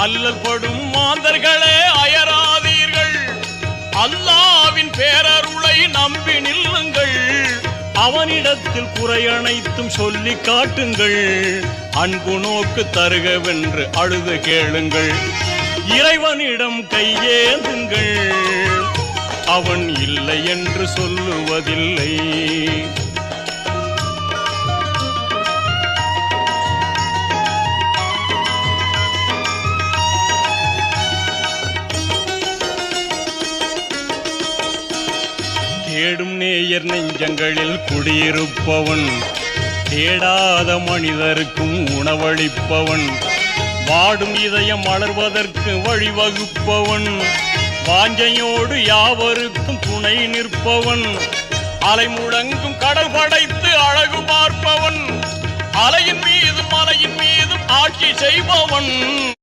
அல்லல் படும் மாந்தர்களே அயராதீர்கள், அல்லாவின் பேரருளை நம்பி நில்லுங்கள். அவனிடத்தில் குறை அனைத்தும் சொல்லி காட்டுங்கள். அன்பு நோக்கு தருகவென்று அழுது கேளுங்கள். இறைவனிடம் கையேந்துங்கள், அவன் இல்லை என்று சொல்லுவதில்லை. தேடும் நேயர் நெஞ்சங்களில் குடியிருப்பவன், தேடாத மனிதருக்கும் உணவளிப்பவன், வாடும் இதயம் மலர்வதற்கு வழிவகுப்பவன், வாஞ்சையோடு யாவருக்கும் துணை நிற்பவன், அலை முழங்கும் கடல் படைத்து அழகு பார்ப்பவன், அலையின் மீதும் மலையின் மீதும் ஆட்சி செய்பவன்.